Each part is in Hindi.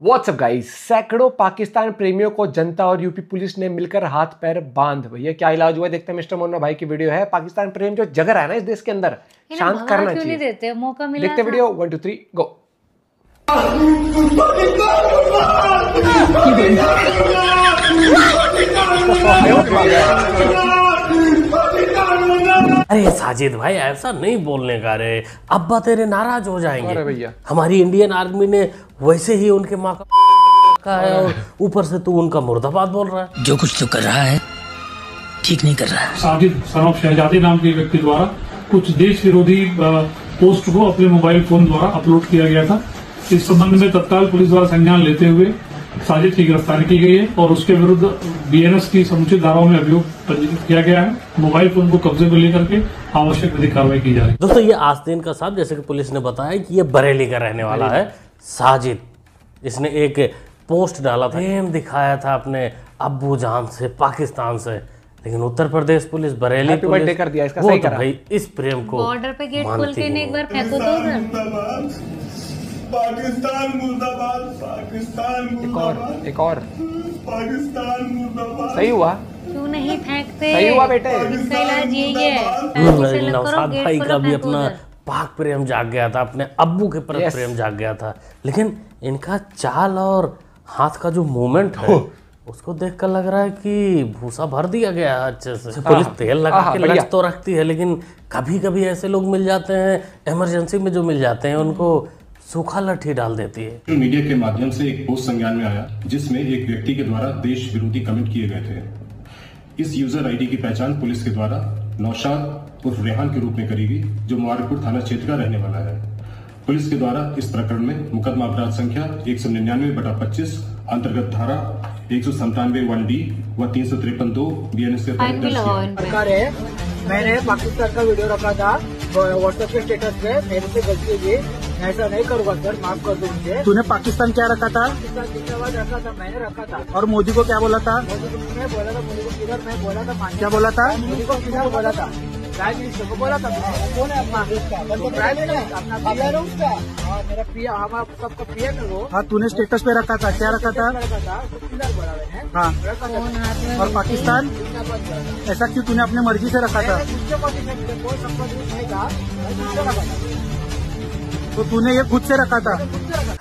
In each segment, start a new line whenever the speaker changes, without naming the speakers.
व्हाट्सअप गाइस, सैकड़ों पाकिस्तान प्रेमियों को जनता और यूपी पुलिस ने मिलकर हाथ पैर बांध। भैया क्या इलाज हुआ देखते हैं। मिस्टर मोन्ना भाई की वीडियो है। पाकिस्तान प्रेम जो जग रहा है ना इस देश के अंदर, शांत करना चाहिए।
देते मौका मिला
देखते वीडियो 1 2 3 गो।
अरे साजिद भाई ऐसा नहीं बोलने का रे, अब्बा तेरे नाराज हो जाएंगे।
अरे भैया
हमारी इंडियन आर्मी ने वैसे ही उनके माँ का है और ऊपर से तू उनका मुर्दाबाद बोल रहा है।
जो कुछ तो कर रहा है ठीक नहीं कर रहा है।
साजिद सनफ शहजादी नाम के व्यक्ति द्वारा कुछ देश विरोधी पोस्ट को अपने मोबाइल फोन द्वारा अपलोड किया गया था। इस संबंध में तत्काल पुलिस द्वारा संज्ञान लेते हुए साजिद की गिरफ्तारी की गई है और उसके विरुद्ध बीएनएस की समुचित धाराओं में अभियोग पंजीकृत किया गया है। मोबाइल फोन को कब्जे में लेकर के आवश्यक विधिक कार्रवाई की जा रही है।
दोस्तों ये आस्तीन का साहब, जैसे कि पुलिस ने बताया कि ये बरेली का रहने वाला है साजिद। इसने एक पोस्ट डाला था, प्रेम दिखाया था अपने अब्बू जान से पाकिस्तान से, लेकिन उत्तर प्रदेश पुलिस बरेली पुलिस
कर दिया इसका
वो
सही
तो
करा।
भाई इस प्रेम को
बॉर्डर पे गेट खोल के एक बार फेंको तो उधर।
पाकिस्तान मुर्दाबाद, पाकिस्तान मुर्दाबाद,
एक और
पाकिस्तान मुर्दाबाद।
सही हुआ,
क्यों नहीं फेंकते?
सही हुआ बेटे।
इसका इलाज यही है।
नौशाद भाई का भी अपना पाक प्रेम जाग गया था, अपने अब्बू के प्रति प्रेम जाग गया था, लेकिन इनका चाल और हाथ का जो मूवमेंट है उसको देखकर लग रहा है कि भूसा भर दिया गया है अच्छे से। पुलिस तेल लगा के लच तो रखती है, लेकिन कभी कभी ऐसे लोग मिल जाते हैं इमरजेंसी में, जो मिल जाते हैं उनको सूखा लट्ठी डाल देती है।
सोशल मीडिया के माध्यम से एक पोस्ट संज्ञान में आया जिसमें एक व्यक्ति के द्वारा देश विरोधी कमेंट किए गए थे। इस यूजर आईडी की पहचान पुलिस के द्वारा नौशाद उर्फ रेहान के रूप में करी गई, जो मुबारकपुर थाना क्षेत्र का रहने वाला है। पुलिस के द्वारा इस प्रकरण में मुकदमा अपराध संख्या 199/25 अंतर्गत धारा 197(1)D व 353(2) बीएनएस के तहत
सरकार है। मैंने पाकिस्तान का वीडियो रखा था व्हाट्सएप के स्टेटस पे, मेरे से गलती हुई, ऐसा नहीं करूँगा सर, माफ कर दो मुझे।
तूने पाकिस्तान क्या रखा था?
जिंदाबाद रखा था, मैंने रखा था।
और मोदी को क्या बोला था?
मोदी को मैं बोला था, मोदी को किधर मैं बोला था,
क्या बोला था?
मोदी को किधर बोला था, प्राइम मिनिस्टर को बोला था। कौन है अपना प्राइम मिनिस्टर? अपना उसका और मेरा पीएम, हमारा सबका पीएम है वो।
हाँ, तूने स्टेटस पे रखा था, क्या रखा था?
किधर बोला मैंने?
हाँ, और पाकिस्तान ऐसा क्यों तूने अपने मर्जी से रखा था? तो तूने ये खुद से रखा था?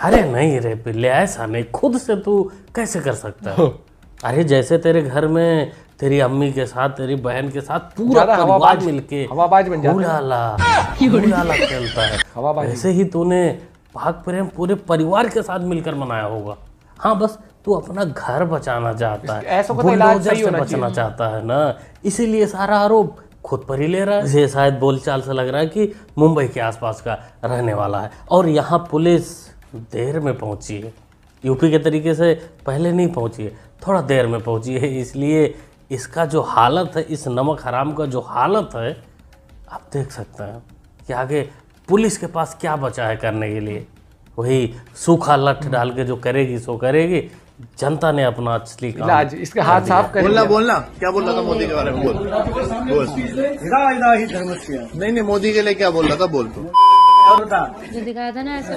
अरे नहीं रे पिल्ले, ऐसा नहीं, खुद से तू कैसे कर सकता है? अरे जैसे तेरे घर में तेरी अम्मी के साथ, तेरी बहन के साथ पूरा परिवार मिलके
हवाबाज बन जाता
है, खेलता है, ऐसे ही तूने पाक प्रेम पूरे परिवार के साथ मिलकर मनाया होगा। हाँ, बस तू अपना घर बचाना चाहता है, बुलडोजर से बचना चाहता है ना, इसीलिए सारा आरोप खुद पर ही ले रहा है। ये शायद बोलचाल से लग रहा है कि मुंबई के आसपास का रहने वाला है और यहाँ पुलिस देर में पहुंची है, यूपी के तरीके से पहले नहीं पहुंची है, थोड़ा देर में पहुंची है। इसलिए इसका जो हालत है, इस नमक हराम का जो हालत है, आप देख सकते हैं कि आगे पुलिस के पास क्या बचा है करने के लिए। वही सूखा लठ डाल के जो करेगी सो करेगी। जनता ने अपना असली काम,
इसके हाथ साफ कर।
बोलना क्या बोल रहा था मोदी के बारे में? बोल नहीं, मोदी के लिए क्या बोल रहा था? बोल तो
जो दिखाया था ना ऐसे।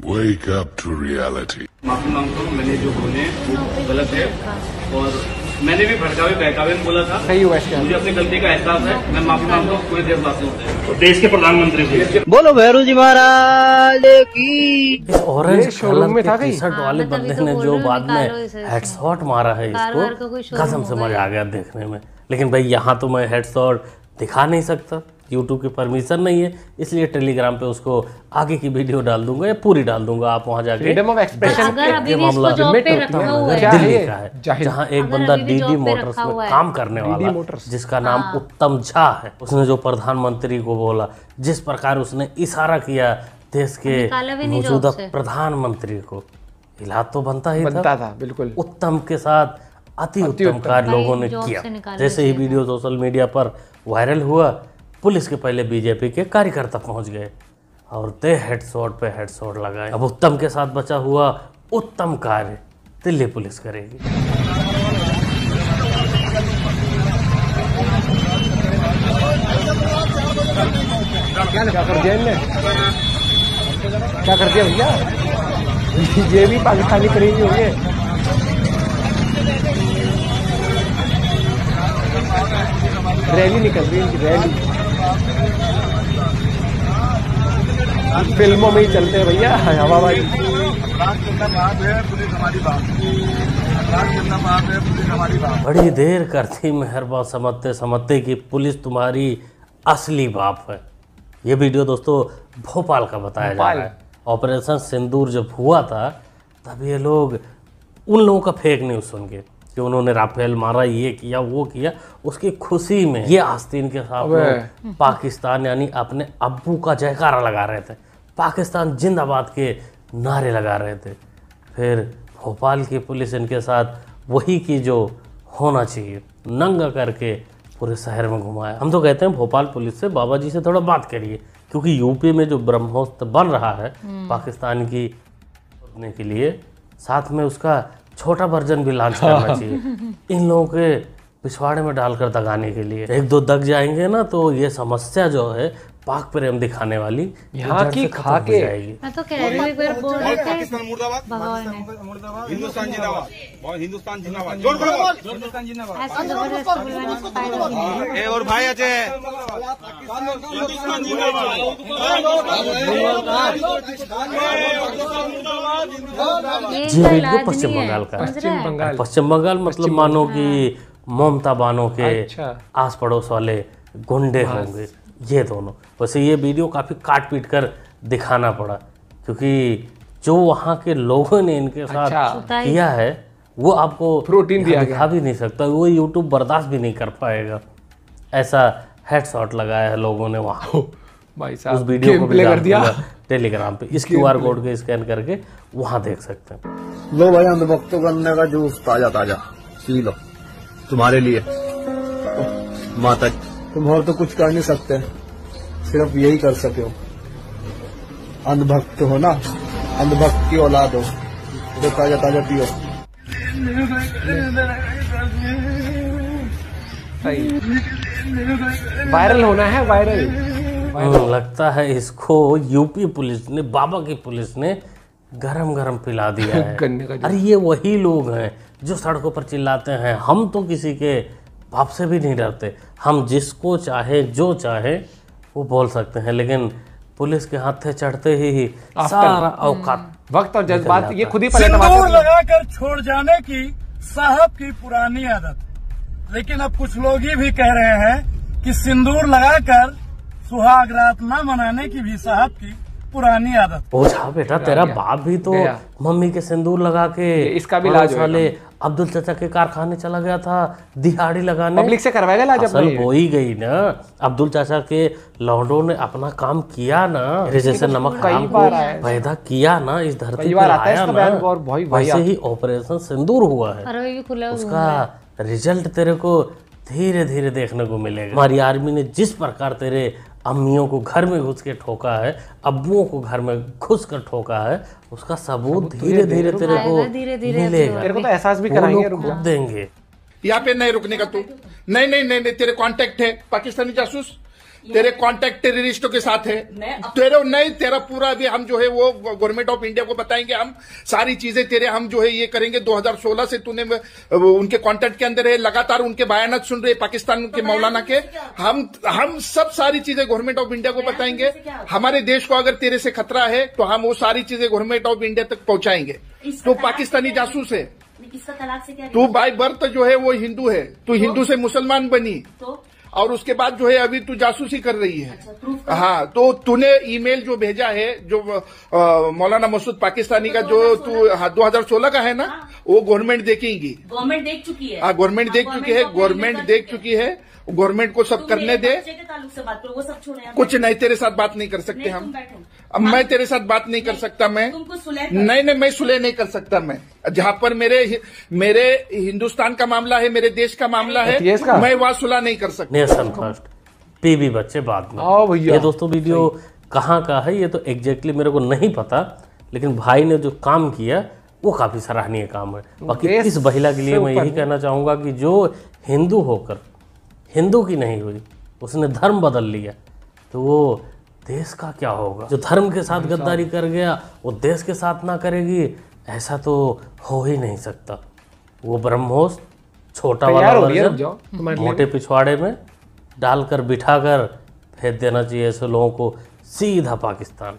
Wake up to reality.
माफी मांगता हूँ, मैंने जो बोले वो गलत है और मैंने भी भड़कावे बहकावे में बोला था।
सही हुआ,
मुझे अपनी गलती का एहसास है, मैं माफी मांगता हूँ पूरे देशवासियों से। देश के प्रधानमंत्री से
बोलो भैरू जी महाराज की।
इस ऑरेंज
शोरूम में था
टी शर्ट वाले बंदे ने जो बाद में हेडशॉट मारा है इसको, कसम से मजा आ गया देखने में। लेकिन भाई यहाँ तो मैं हेडशॉट दिखा नहीं सकता, यूट्यूब की परमिशन नहीं है, इसलिए टेलीग्राम पे उसको आगे की वीडियो डाल दूंगा या पूरी डाल दूंगा, आप वहां जाके।
फ्रीडम ऑफ एक्सप्रेशन
ये मामला दिल्ली का है, जहां एक बंदा डीडी मोटर्स में काम करने वाला, जिसका नाम उत्तम झा है, उसने जो प्रधानमंत्री को बोला, जिस प्रकार उसने इशारा किया देश के मौजूदा प्रधानमंत्री को, इलाज तो बनता ही था।
बिल्कुल
उत्तम के साथ अति उत्तम कार्य लोगों ने किया। जैसे ही वीडियो सोशल मीडिया पर वायरल हुआ, पुलिस के पहले बीजेपी के कार्यकर्ता पहुंच गए और दे हेडशॉट पे हेडशॉट लगाए। अब उत्तम के साथ बचा हुआ उत्तम कार्य दिल्ली पुलिस करेगी।
क्या कर दिया इनने, क्या कर दिया भैया? ये भी पाकिस्तानी प्रेमी होंगे। रैली निकल रही है इनकी, रैली फिल्मों में ही चलते हैं भैया, हवाबाजी।
बड़ी देर करती मेहरबान समझते समझते कि पुलिस तुम्हारी असली बाप है। ये वीडियो दोस्तों भोपाल का बताया जा रहा है। ऑपरेशन सिंदूर जब हुआ था तब ये लोग उन लोगों का फेक न्यूज़ सुन के कि उन्होंने राफेल मारा, ये किया वो किया, उसकी खुशी में ये आस्तीन के साथ पाकिस्तान यानी अपने अब्बू का जयकारा लगा रहे थे, पाकिस्तान जिंदाबाद के नारे लगा रहे थे। फिर भोपाल की पुलिस इनके साथ वही की जो होना चाहिए, नंगा करके पूरे शहर में घुमाया। हम तो कहते हैं भोपाल पुलिस से बाबा जी से थोड़ा बात करिए, क्योंकि यूपी में जो ब्रह्मोस्त्र बन रहा है पाकिस्तान की रोकने के लिए, साथ में उसका छोटा वर्जन भी लॉन्च करना चाहिए इन लोगों के पिछवाड़े में डालकर दगाने के लिए। एक दो दग जाएंगे ना तो ये समस्या जो है पाक प्रेम दिखाने वाली
यहाँ की खा के
जाएगी।
मैं तो कह रही हूँ एक बार बोल रहे थे
हिंदुस्तान जिंदाबाद, हिंदुस्तान जिंदाबाद, जोर बोलो, हिंदुस्तान जिंदाबाद।
ऐसा जबरदस्त बोलने में फायदा भी नहीं है।
और भाई अजय हिंदुस्तान जिंदाबाद,
जी वीडियो पश्चिम बंगाल का। पश्चिम बंगाल मतलब मानो कि ममता बानो के आस पड़ोस वाले गुंडे होंगे ये दोनों। वैसे ये वीडियो काफ़ी काट पीट कर दिखाना पड़ा, क्योंकि जो वहाँ के लोगों ने इनके साथ किया है वो आपको
प्रोटीन दिखा
भी नहीं सकता, वो यूट्यूब बर्दाश्त भी नहीं कर पाएगा। ऐसा हेडशॉट लगाया है लोगों ने वहाँ।
भाई साहब
उस वीडियो को भी कर दिया टेलीग्राम पे, इस QR कोड के स्कैन करके वहाँ देख सकते हैं।
लो भाई अंधभक्तों करने का जूस ताजा ताजा पी लो, तुम्हारे लिए। माता तुम और तो कुछ कर नहीं सकते, सिर्फ यही कर सके हो। अंधभक्त हो ना, अंधभक्त की औलाद हो, तो ताजा ताजा पियो।
वायरल होना है, वायरल।
लगता है इसको यूपी पुलिस ने, बाबा की पुलिस ने गरम गरम पिला दिया है। अरे ये वही लोग हैं जो सड़कों पर चिल्लाते हैं हम तो किसी के बाप से भी नहीं डरते, हम जिसको चाहे जो चाहे वो बोल सकते हैं, लेकिन पुलिस के हाथे चढ़ते ही सारा औकात
वक्त और जज्बात ये खुद ही
सिंदूर लगाकर छोड़ जाने की साहब की पुरानी आदत। लेकिन अब कुछ लोग ये भी कह रहे हैं कि सिंदूर लगाकर सुहाग रात न मनाने की भी साहब की पुरानी आदत।
ओझा बेटा तेरा बाप भी तो मम्मी के सिंदूर लगा के
इसका भी इलाज
वाले अब्दुल चाचा के कारखाने चला गया था दिहाड़ी लगाने।
पब्लिक से करवाएगा इलाज।
असल हो ही गई ना, अब्दुल चाचा के लौंडों ने अपना काम किया ना, जैसे नमक पैदा किया ना, इस धरती पर आया ना, वैसे ही ऑपरेशन सिंदूर हुआ है। उसका रिजल्ट तेरे को धीरे धीरे देखने को मिलेगा। हमारी आर्मी ने जिस प्रकार तेरे अम्मियों को घर में घुस के ठोका है, अब्बुओं को घर में घुस कर ठोका है, उसका सबूत धीरे धीरे तेरे को मिलेगा।
तेरे को तो एहसास भी कराएंगे,
रुक देंगे।
यहाँ पे नहीं रुकने का तू। नहीं, तेरे कांटेक्ट है पाकिस्तानी जासूस, तेरे कांटेक्ट टेररिस्टों के साथ है। तेरा पूरा भी हम जो है वो गवर्नमेंट ऑफ इंडिया को बताएंगे, हम सारी चीजें तेरे हम जो है ये करेंगे। 2016 से तूने उनके कांटेक्ट के अंदर है, लगातार उनके बयानात सुन रहे पाकिस्तान के मौलाना के। हम सब सारी चीजें गवर्नमेंट ऑफ इंडिया को बताएंगे। हमारे देश को अगर तेरे से खतरा है तो हम वो सारी चीजें गवर्नमेंट ऑफ इंडिया तक पहुंचाएंगे। तो पाकिस्तानी जासूस है तू, बाय बर्थ जो है वो हिंदू है, तू हिंदू से मुसलमान बनी और उसके बाद जो है अभी तू जासूसी कर रही है। हाँ, तो तूने ईमेल जो भेजा है जो मौलाना मसूद पाकिस्तानी का जो तू 2016 का है ना, वो गवर्नमेंट देखेगी।
गवर्नमेंट देख चुकी है।
हाँ, गवर्नमेंट देख चुकी है, गवर्नमेंट देख चुकी है। गवर्नमेंट को सब करने दे।
से बात करो, वो सब छोड़ो।
कुछ नहीं, तेरे साथ बात नहीं कर सकते हम। अब मैं तेरे साथ बात नहीं कर सकता। मैं नहीं, मैं सुलह नहीं कर सकता। मैं जहाँ पर मेरे हिंदुस्तान का मामला है, मेरे देश का मामला है, मैं वहाँ सुलह नहीं कर सकता।
नेशन फर्स्ट, पीबी बच्चे बाद में। ये दोस्तों वीडियो कहाँ का है ये तो एग्जैक्टली मेरे को नहीं पता, लेकिन भाई ने जो काम किया वो काफी सराहनीय काम है। बाकी इस महिला के लिए मैं यही कहना चाहूंगा कि जो हिंदू होकर हिंदू की नहीं हुई, उसने धर्म बदल लिया, तो वो देश का क्या होगा? जो धर्म के साथ गद्दारी कर गया वो देश के साथ ना करेगी, ऐसा तो हो ही नहीं सकता। वो ब्रह्मोस छोटा वाला वर्जन मोटे पिछवाड़े में डालकर बिठाकर भेज देना चाहिए ऐसे लोगों को सीधा पाकिस्तान।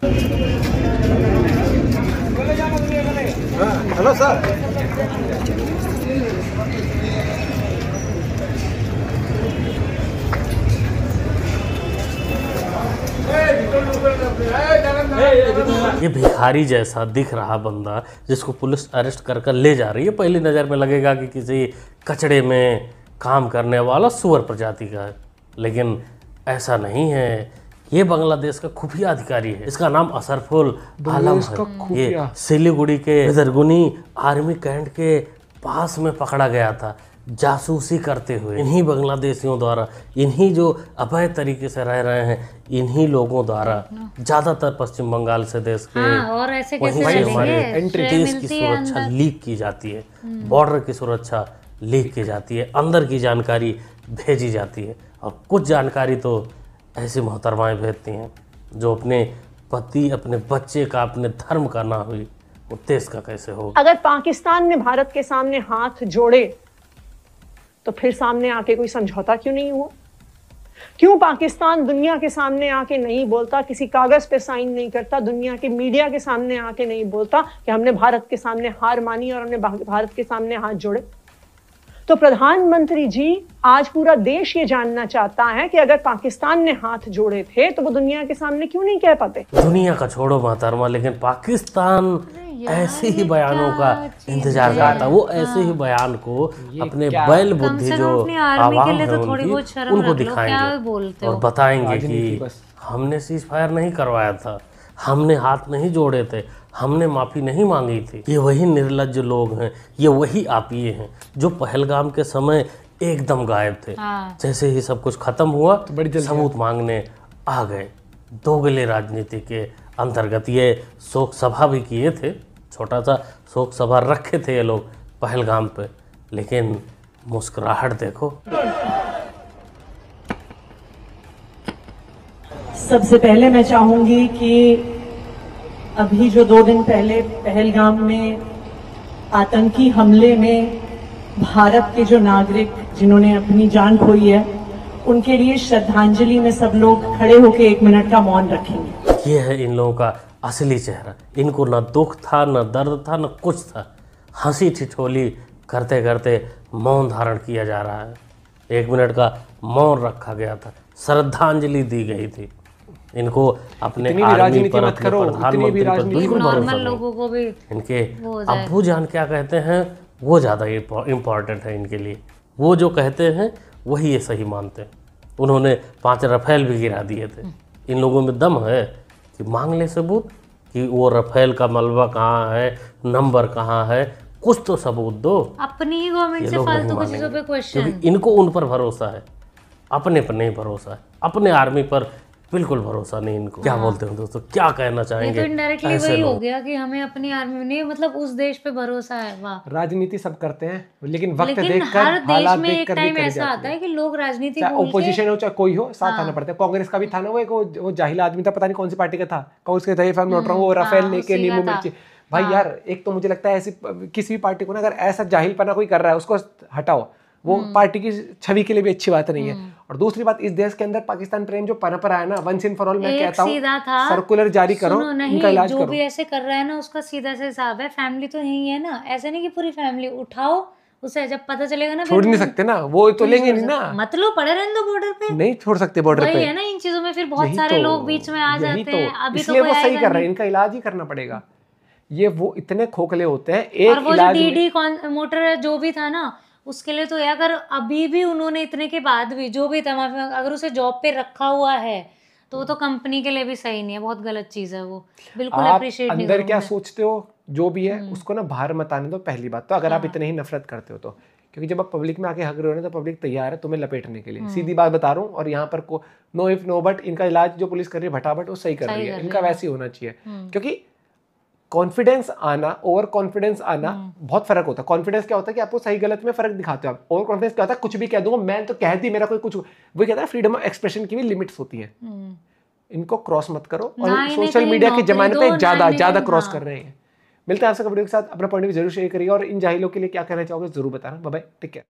Hello sir.
ये भिखारी जैसा दिख रहा बंदा जिसको पुलिस अरेस्ट कर ले जा रही है, पहली नज़र में लगेगा कि किसी कचड़े में काम करने वाला सुअर प्रजाति का है, लेकिन ऐसा नहीं है। ये बांग्लादेश का खुफिया अधिकारी है, इसका नाम असरफुल आलम है। ये सिलीगुड़ी के बिदरगुनी आर्मी कैंट के पास में पकड़ा गया था जासूसी करते हुए। इन्हीं बांग्लादेशियों द्वारा, इन्हीं जो अवैध तरीके से रह रहे हैं, इन्हीं लोगों द्वारा ज़्यादातर पश्चिम बंगाल से देश के
और ऐसे
वहीं से हमारे देश की सुरक्षा लीक की जाती है, बॉर्डर की सुरक्षा लीक की जाती है, अंदर की जानकारी भेजी जाती है। और कुछ जानकारी तो ऐसी मोहतरमाएँ भेजती हैं जो अपने पति, अपने बच्चे का, अपने धर्म का ना हुई, वो देश का कैसे होगा?
अगर पाकिस्तान ने भारत के सामने हाथ जोड़े तो फिर सामने आके कोई समझौता क्यों नहीं हुआ? क्यों पाकिस्तान दुनिया के सामने आके नहीं बोलता, किसी कागज पे साइन नहीं करता, दुनिया के मीडिया के सामने आके नहीं बोलता कि हमने भारत के सामने हार मानी और हमने भारत के सामने हाथ जोड़े? तो प्रधानमंत्री जी, आज पूरा देश ये जानना चाहता है कि अगर पाकिस्तान ने हाथ जोड़े थे तो वो दुनिया के सामने क्यों नहीं कह पाते?
दुनिया का छोड़ो मोहतरमा, लेकिन पाकिस्तान ऐसे ही बयानों का इंतजार करता। वो ऐसे ही बयान को अपने बैल बुद्धि जो आवाम है उनको दिखाएंगे और बताएंगे कि हमने सीज फायर नहीं करवाया था, हमने हाथ नहीं जोड़े थे, हमने माफ़ी नहीं मांगी थी। ये वही निर्लज्ज लोग हैं, ये वही आपिये हैं जो पहलगाम के समय एकदम गायब थे। जैसे ही सब कुछ खत्म हुआ तो सबूत मांगने आ गए। दोगले राजनीति के अंतर्गत ये शोक सभा भी किए थे, छोटा सा शोक सभा रखे थे ये लोग पहलगाम पे, लेकिन मुस्कुराहट देखो।
सबसे पहले मैं चाहूंगी कि अभी जो 2 दिन पहले पहलगाम में आतंकी हमले में भारत के जो नागरिक जिन्होंने अपनी जान खोई है, उनके लिए श्रद्धांजलि में सब लोग खड़े होकर 1 मिनट का मौन रखेंगे।
ये है इन लोगों का असली चेहरा। इनको न दुख था, न दर्द था, न कुछ था। हंसी ठिठोली करते करते मौन धारण किया जा रहा है। 1 मिनट का मौन रखा गया था, श्रद्धांजलि दी गई थी। इनको अपने आर्मी पर, अपने प्रधानमंत्री पर बिल्कुल भरोसा नहीं। इनके अब्बू जान क्या कहते हैं वो ज़्यादा इम्पोर्टेंट है इनके लिए। वो जो कहते हैं वही ये सही मानते हैं। उन्होंने 5 रफेल भी गिरा दिए थे। इन लोगों में दम है कि मांग ले सबूत कि वो रफेल का मलबा कहाँ है, नंबर कहाँ है, कुछ तो सबूत दो।
अपनी ही गवर्नमेंट से फालतू की चीजों पे क्वेश्चन,
इनको उन पर भरोसा है, अपने पर नहीं भरोसा है। अपने आर्मी पर बिल्कुल भरोसा नहीं इनको। क्या बोलते हो दोस्तों, क्या कहना चाहेंगे?
तो इनडायरेक्टली वही हो गया कि हमें अपनी आर्मी नहीं, मतलब उस देश पे भरोसा है। वाह,
राजनीति सब करते हैं लेकिन वक्त देखकर, हालात देखकर
टाइम ऐसा आता है कि लोग राजनीति,
चाहे ओपोजिशन हो चाहे कोई हो, साथ आना पड़ता है। कांग्रेस का भी था ना वो जाहिल आदमी था, पता नहीं कौन सी पार्टी का था, कांग्रेस के थे, if I am not wrong, वो राफेल लेके नींबू मिर्ची। भाई यार, एक तो मुझे लगता है ऐसी किसी भी पार्टी को ना अगर ऐसा जाहिलपना कोई कर रहा है उसको हटाओ, वो पार्टी की छवि के लिए भी अच्छी बात नहीं है। और दूसरी बात, इस देश के अंदर पाकिस्तान प्रेम जो पनप रहा है ना, वंस इन फॉर ऑल, मैं कहता हूँ सर्कुलर जारी करो, इनका इलाज
जो
करो।
भी ऐसे कर रहा है ना उसका सीधा से हिसाब है। फैमिली तो नहीं है ना, ऐसे नहीं कि पूरी फैमिली उठाओ, उसे जब पता चलेगा ना
छोड़ नहीं सकते ना, वो तो लेंगे नहीं ना,
मतलब पड़े रहने दो बॉर्डर पे,
नहीं छोड़ सकते बॉर्डर पे।
है ना, इन चीजों में फिर बहुत सारे लोग बीच में आ जाते हैं। अभी
इसलिए वो सही कर रहे हैं, इनका इलाज ही करना पड़ेगा। ये वो इतने खोखले होते हैं, एक इलाज
डीडी मोटर जो भी था ना उसके लिए तो अगर अभी भी उन्होंने इतने के बाद भी जो भी था, अगर उसे जॉब पे रखा हुआ है तो वो तो कंपनी के लिए भी सही नहीं है, बहुत गलत चीज है वो, बिल्कुल अप्रिशिएट नहीं।
अंदर क्या सोचते हो जो भी है उसको ना बाहर मत आने दो, पहली बात तो। अगर आप इतने ही नफरत करते हो तो, क्योंकि जब आप पब्लिक में आके हक रहे हो ना तो पब्लिक तैयार है तुम्हें लपेटने के लिए, सीधी बात बता रहा हूँ। और यहाँ पर नो इफ नो बट, इनका इलाज जो पुलिस कर रही है भटाभट वो सही कर रही है, इनका वैसे ही होना चाहिए। क्योंकि कॉन्फिडेंस आना, ओवर कॉन्फिडेंस आना बहुत फर्क होता है। कॉन्फिडेंस क्या होता है कि आपको सही गलत में फर्क दिखाते हो आप। ओवर कॉन्फिडेंस क्या होता है, कुछ भी कह दूंगा मैं तो कह दी, मेरा कोई कुछ, वो कहता है फ्रीडम ऑफ एक्सप्रेशन की भी लिमिट्स होती हैं। इनको क्रॉस मत करो। और सोशल मीडिया के जमाने पे ज्यादा क्रॉस कर रहे हैं। मिलते हैं आपसे वीडियो के साथ, अपना पॉइंट भी जरूर शेयर करिएगा और इन जाहिलों के लिए क्या कहना चाहोगे जरूर बताना। Bye bye, take care.